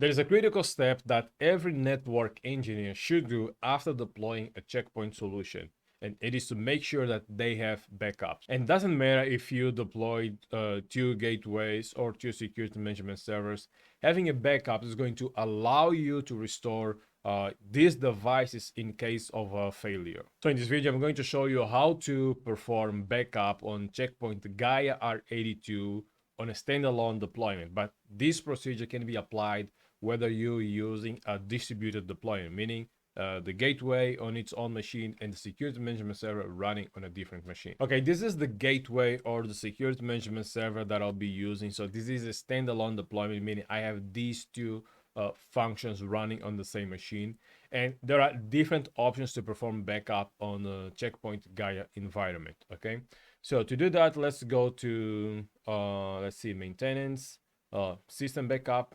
There is a critical step that every network engineer should do after deploying a checkpoint solution, and it is to make sure that they have backups. And it doesn't matter if you deployed 2 gateways or 2 security management servers, having a backup is going to allow you to restore these devices in case of a failure. So in this video, I'm going to show you how to perform backup on Check Point Gaia R82 on a standalone deployment. But this procedure can be applied whether you're using a distributed deployment, meaning the gateway on its own machine and the security management server running on a different machine. Okay, this is the gateway or the security management server that I'll be using. So this is a standalone deployment, meaning I have these two functions running on the same machine. And there are different options to perform backup on the Check Point Gaia environment, okay? So to do that, let's go to, let's see, maintenance, system backup.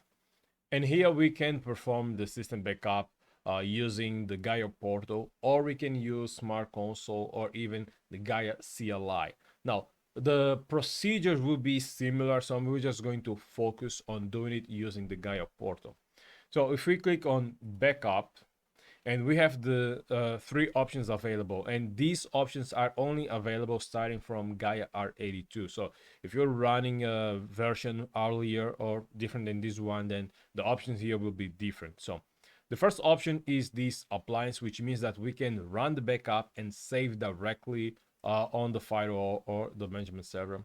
And here we can perform the system backup using the Gaia portal, or we can use Smart Console or even the Gaia CLI. Now, the procedures will be similar, so we're just going to focus on doing it using the Gaia portal. So if we click on backup, and we have the 3 options available, and these options are only available starting from Gaia R82. So if you're running a version earlier or different than this one, then the options here will be different. So the first option is this appliance, which means that we can run the backup and save directly on the firewall or the management server.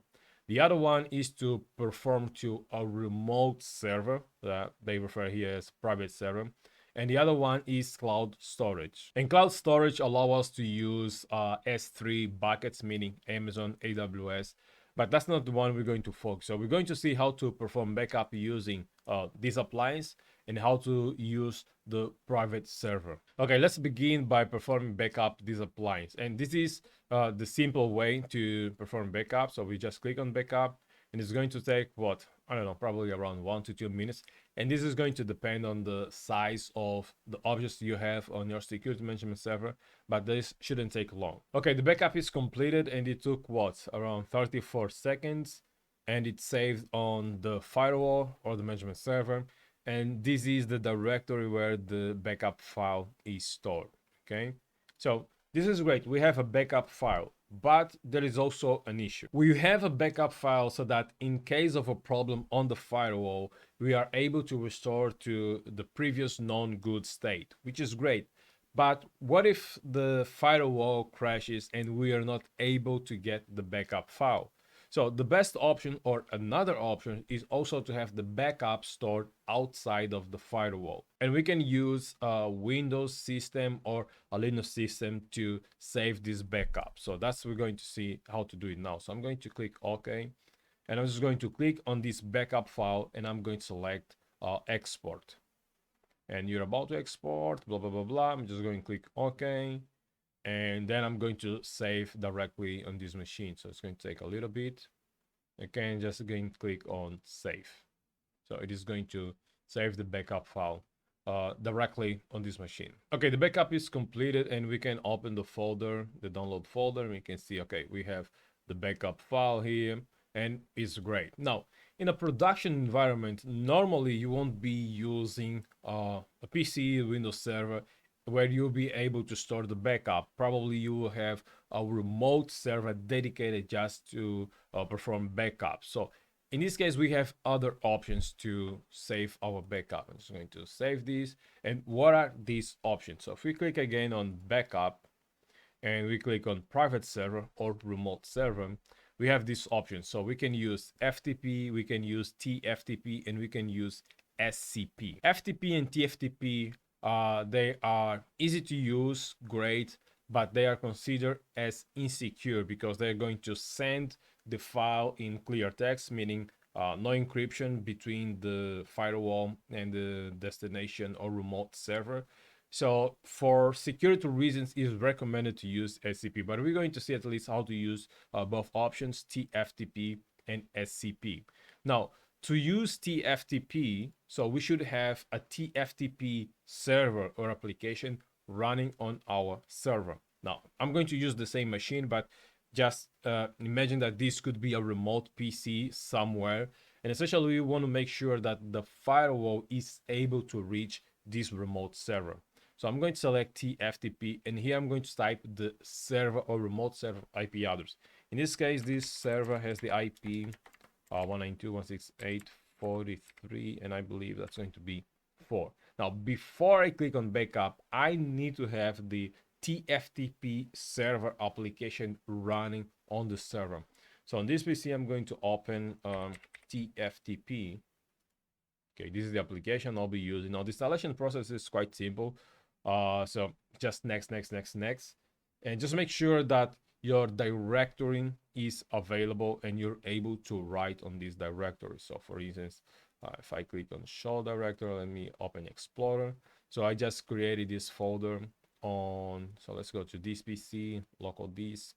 The other one is to perform to a remote server that they refer here as private server. And the other one is cloud storage. And cloud storage allows us to use S3 buckets, meaning Amazon, AWS, but that's not the one we're going to focus. So we're going to see how to perform backup using this appliance and how to use the private server. Okay, let's begin by performing backup this appliance. And this is the simple way to perform backup. So we just click on backup, and it's going to take what? I don't know, probably around 1 to 2 minutes. And this is going to depend on the size of the objects you have on your security management server, but this shouldn't take long. Okay, the backup is completed, and it took what? Around 34 seconds, and it saved on the firewall or the management server. And this is the directory where the backup file is stored, okay? So this is great. We have a backup file, but there is also an issue. We have a backup file so that in case of a problem on the firewall, we are able to restore to the previous known good state, which is great. But what if the firewall crashes and we are not able to get the backup file? So the best option, or another option, is also to have the backup stored outside of the firewall. And we can use a Windows system or a Linux system to save this backup. So that's we're going to see how to do it now. So I'm going to click OK. And I'm just going to click on this backup file, and I'm going to select export. And you're about to export, blah, blah, blah, blah. I'm just going to click OK. And then I'm going to save directly on this machine. So it's going to take a little bit. Okay, and just again click on save. So it is going to save the backup file directly on this machine. Okay, the backup is completed, and we can open the folder, the download folder, and we can see, okay, we have the backup file here, and it's great. Now, in a production environment, normally you won't be using a PC, Windows server, where you'll be able to store the backup. Probably you will have a remote server dedicated just to perform backup. So in this case, we have other options to save our backup. I'm just going to save this. And what are these options? So if we click again on backup and we click on private server or remote server, we have these options. So we can use FTP, we can use TFTP, and we can use SCP. FTP and TFTP, they are easy to use, great, but they are considered as insecure because they're going to send the file in clear text, meaning no encryption between the firewall and the destination or remote server. So for security reasons, it's recommended to use SCP, but we're going to see at least how to use both options, TFTP and SCP. Now, to use TFTP, so we should have a TFTP server or application running on our server. Now, I'm going to use the same machine, but just imagine that this could be a remote PC somewhere, And essentially, we want to make sure that the firewall is able to reach this remote server. So I'm going to select TFTP, and here I'm going to type the server or remote server IP address. In this case, this server has the IP 192.168.43, and I believe that's going to be 4. Now, before I click on backup, I need to have the TFTP server application running on the server. So on this PC, I'm going to open TFTP. Okay, this is the application I'll be using. Now, the installation process is quite simple. So just next, and just make sure that your directory is available and you're able to write on this directory. So for instance, if I click on show directory, let me open Explorer. So I just created this folder on, so let's go to this PC, local disk,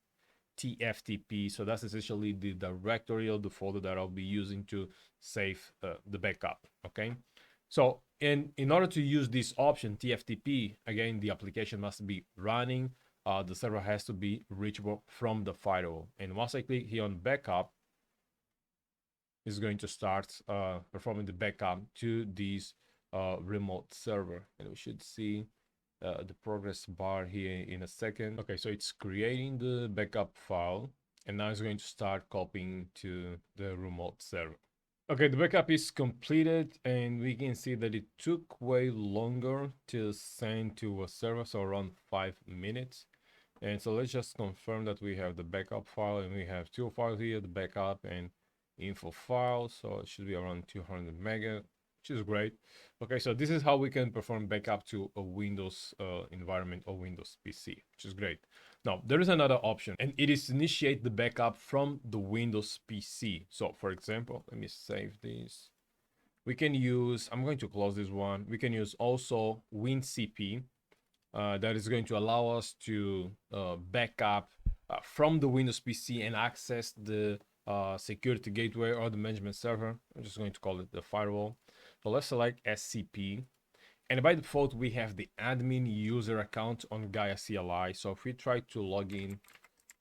TFTP. So that's essentially the directory of the folder that I'll be using to save the backup. Okay. So in order to use this option, TFTP, again, the application must be running. The server has to be reachable from the firewall. And once I click here on backup, it's going to start performing the backup to this remote server. And we should see the progress bar here in a second. Okay, so it's creating the backup file, and now it's going to start copying to the remote server. Okay, the backup is completed, and we can see that it took way longer to send to a server, so around 5 minutes. And so let's just confirm that we have the backup file, and we have two files here, the backup and info file. So it should be around 200 mega, which is great. Okay, so this is how we can perform backup to a Windows environment or Windows PC, which is great. Now, there is another option, and it is initiate the backup from the Windows PC. So for example, let me save this. We can use, I'm going to close this one. We can use also WinCP. That is going to allow us to back up from the Windows PC and access the security gateway or the management server. I'm just going to call it the firewall. So let's select SCP. And by default, we have the admin user account on Gaia CLI. So if we try to log in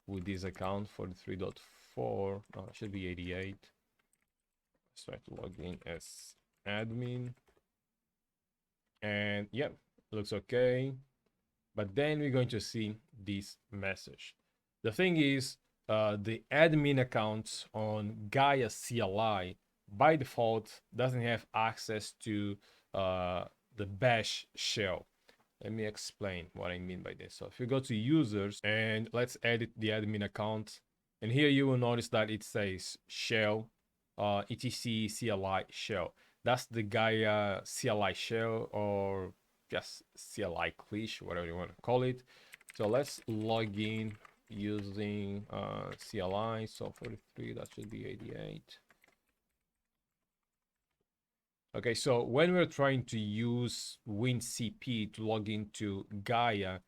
with this account 43.4, it should be 88. Let's try to log in as admin. And yeah, looks okay. But then we're going to see this message. The thing is, the admin account on Gaia CLI by default doesn't have access to the bash shell. Let me explain what I mean by this. So if you go to users and let's edit the admin account, and here you will notice that it says shell, etc CLI shell. That's the Gaia CLI shell, or just CLI cliché, whatever you want to call it. So let's log in using CLI. So 43, that should be 88. Okay, so when we're trying to use WinCP to log into Gaia,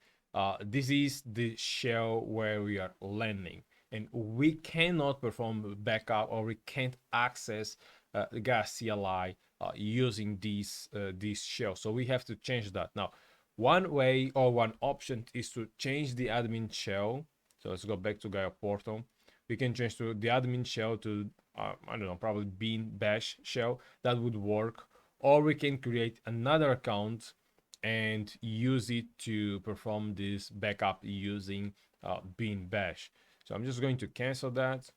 this is the shell where we are landing, and we cannot perform backup, or we can't access the Gaia CLI using this shell. So we have to change that. Now, one way or one option is to change the admin shell. So let's go back to Gaia portal. We can change to the admin shell to I don't know, probably bean bash shell. That would work. Or we can create another account and use it to perform this backup using bean bash. So I'm just going to cancel that.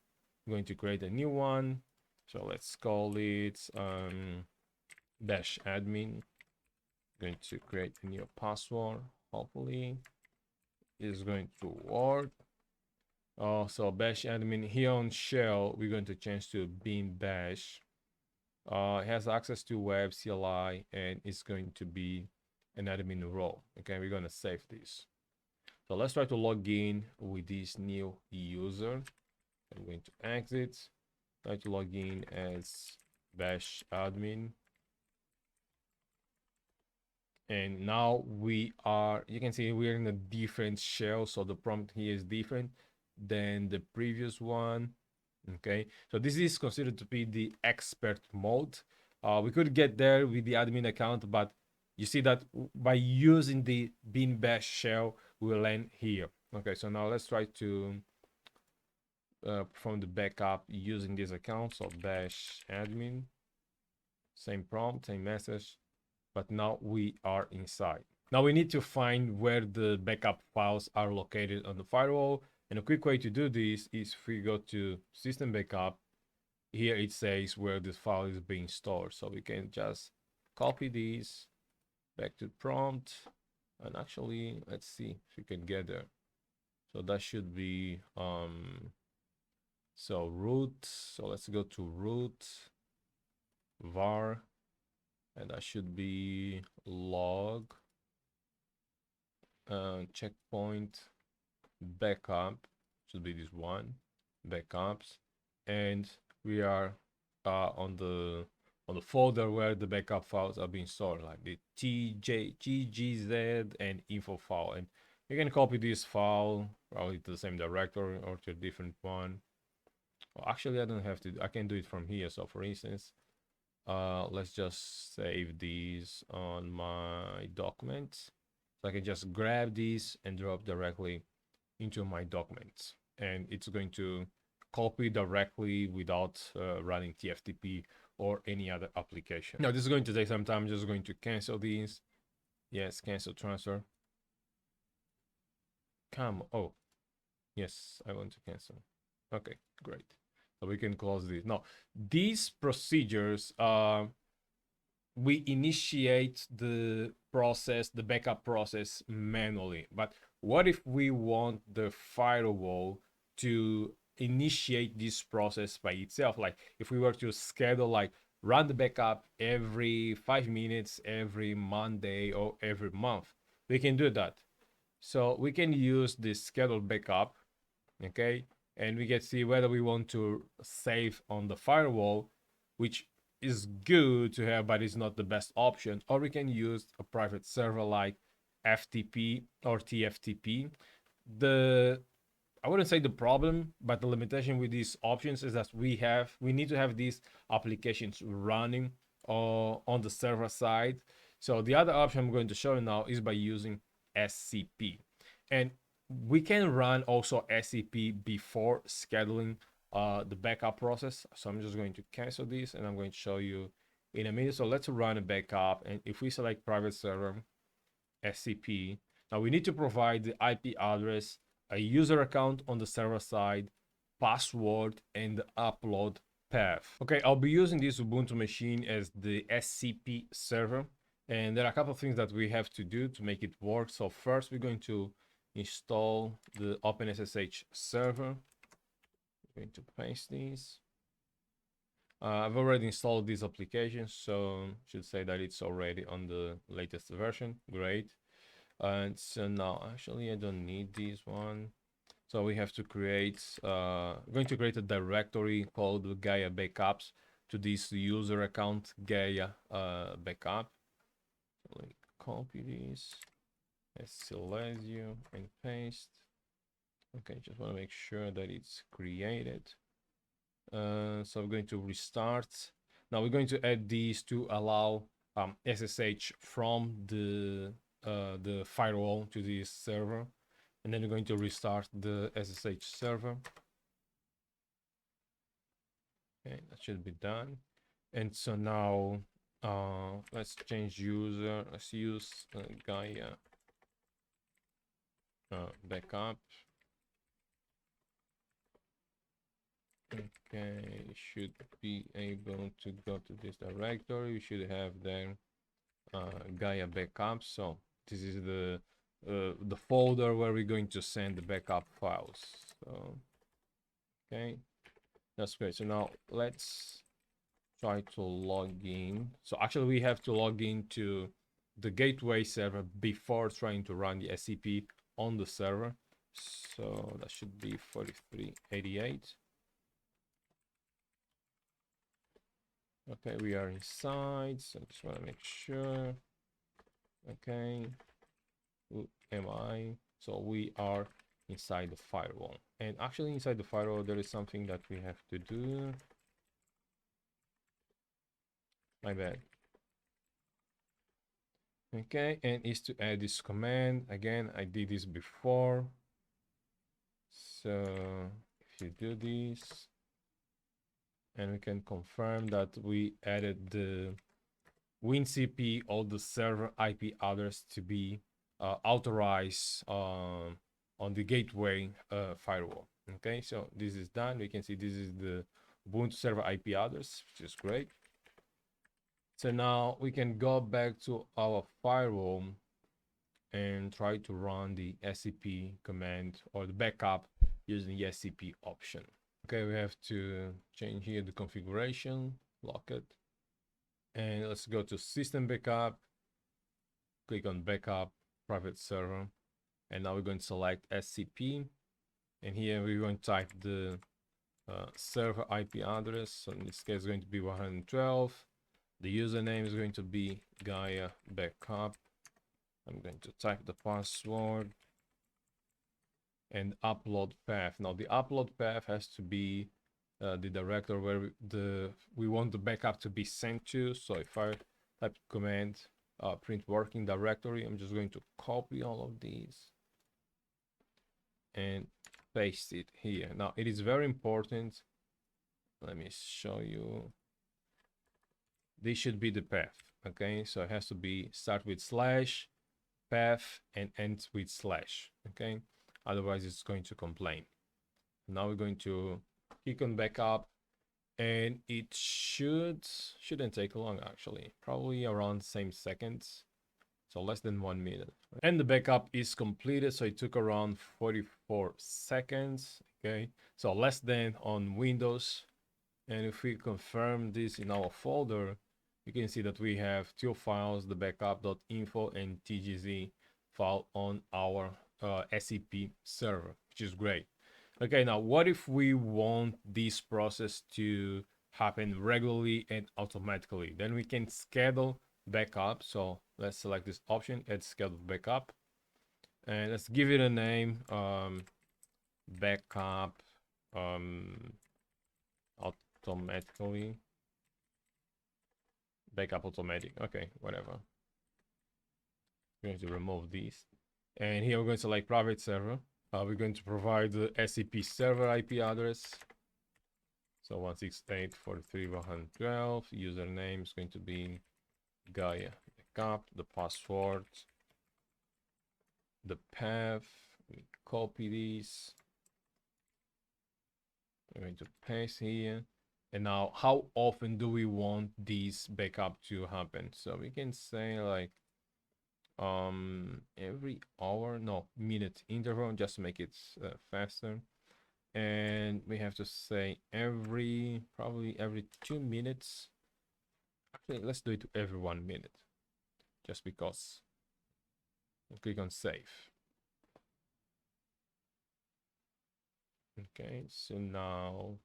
I'm going to create a new one. So let's call it bash admin. I'm going to create a new password. Hopefully it's going to work. So bash admin here on shell, we're going to change to bean bash. It has access to web CLI, and it's going to be an admin role. Okay, we're going to save this. So let's try to log in with this new user. I'm going to exit. Try to log in as bash admin. And now we are, you can see we're in a different shell. So the prompt here is different than the previous one. Okay, so this is considered to be the expert mode. We could get there with the admin account, but you see that by using the bean bash shell, we will land here. Okay, so now let's try to perform the backup using this account. So dash admin, same prompt, same message, but now we are inside. Now we need to find where the backup files are located on the firewall. And a quick way to do this is if we go to system backup, here it says where this file is being stored. So we can just copy these back to prompt. And actually, let's see if we can get there. So that should be, so root. So let's go to root var, and that should be log checkpoint backup, should be this one, backups, and we are on the folder where the backup files are being stored, like the tgz and info file. And you can copy this file probably to the same directory or to a different one. Well, actually I don't have to, I can do it from here. So for instance, let's just save these on my documents. So I can just grab these and drop directly into my documents, and it's going to copy directly without running TFTP or any other application. Now this is going to take some time. I'm just going to cancel these. Yes, cancel transfer. Come, oh, yes, I want to cancel. Okay, great. So we can close this. Now, these procedures, we initiate the process, the backup process manually. But what if we want the firewall to initiate this process by itself? Like if we were to schedule, like run the backup every 5 minutes, every Monday or every month, we can do that. So we can use this scheduled backup, okay? And we can see whether we want to save on the firewall, which is good to have, but it's not the best option. Or we can use a private server like FTP or TFTP. I wouldn't say the problem, but the limitation with these options is that we need to have these applications running on the server side. So the other option I'm going to show you now is by using SCP. And we can run also SCP before scheduling the backup process. So I'm just going to cancel this and I'm going to show you in a minute. So let's run a backup, and if we select private server SCP, now we need to provide the IP address, a user account on the server side, password, and the upload path. Okay, I'll be using this Ubuntu machine as the SCP server, and there are a couple of things that we have to do to make it work. So first we're going to install the OpenSSH server. I'm going to paste these. I've already installed these applications, so should say that it's already on the latest version. Great. And so now actually I don't need this one. So we have to create, going to create a directory called Gaia Backups to this user account Gaia Backup. So let me copy this as Silesio and paste. Okay, just want to make sure that it's created. So we're going to restart. Now we're going to add these to allow SSH from the firewall to this server, and then we're going to restart the SSH server. Okay, that should be done. And so now let's change user. Let's use Gaia backup. Okay, should be able to go to this directory. We should have there Gaia backup. So this is the folder where we're going to send the backup files. So okay, that's great. So now let's try to log in. So actually we have to log into the gateway server before trying to run the SCP on the server. So that should be 4388. Okay, we are inside, so just want to make sure. Okay, who am I? So we are inside the firewall, and actually inside the firewall there is something that we have to do. My bad. Okay, and is to add this command. Again, I did this before. So if if you do this, and we can confirm that we added the WinCP, all the server IP address to be authorized on the gateway firewall. Okay, so this is done. We can see this is the Ubuntu server IP address, which is great. So now we can go back to our firewall and try to run the SCP command or the backup using the SCP option. Okay, we have to change here the configuration, lock it, and let's go to system backup, click on backup, private server, and now we're going to select SCP, and here we're going to type the server IP address. So in this case, it's going to be 112. The username is going to be Gaia Backup. I'm going to type the password and upload path. Now the upload path has to be the directory where we want the backup to be sent to. So if I type command print working directory, I'm just going to copy all of these and paste it here. Now it is very important. Let me show you. This should be the path. Okay, so it has to be start with slash path and end with slash. Okay, otherwise it's going to complain. Now we're going to click on backup, and it shouldn't take long, actually, probably around same seconds, so less than 1 minute. And the backup is completed, so it took around 44 seconds. Okay, so less than on Windows. And if we confirm this in our folder, you can see that we have two files, the backup.info and tgz file on our SCP server, which is great. Okay, now what if we want this process to happen regularly and automatically? Then we can schedule backup. So let's select this option, add schedule backup, and let's give it a name, backup automatically, backup automatic. Okay, whatever. We're going to remove these, and here we're going to select private server. We're going to provide the SCP server IP address. So 168.43.112. Username is going to be Gaia Backup. The password, the path. We copy these. We're going to paste here. And now, how often do we want this backup to happen? So we can say like every hour, no, minute interval, just to make it faster. And we have to say probably every 2 minutes. Actually, let's do it every 1 minute, just because. And click on save. Okay, so now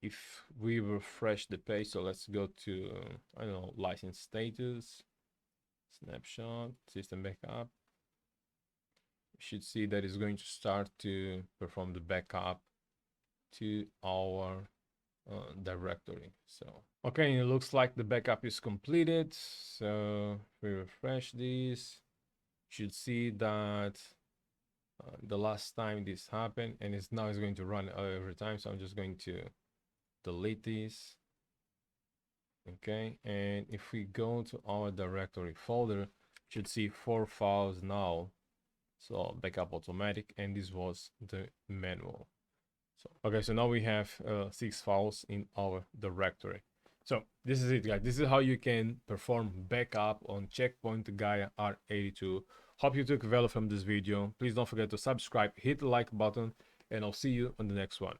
if we refresh the page, so let's go to I don't know, license status, snapshot, system backup. You should see that it's going to start to perform the backup to our directory. So okay, it looks like the backup is completed. So if we refresh this, you should see that the last time this happened, and it's now going to run every time. So I'm just going to delete this. Okay, and if we go to our directory folder, you should see 4 files now. So backup automatic, and this was the manual. So okay, so now we have 6 files in our directory. So this is it, guys. This is how you can perform backup on Check Point Gaia R82. Hope you took value from this video. Please don't forget to subscribe, hit the like button, and I'll see you on the next one.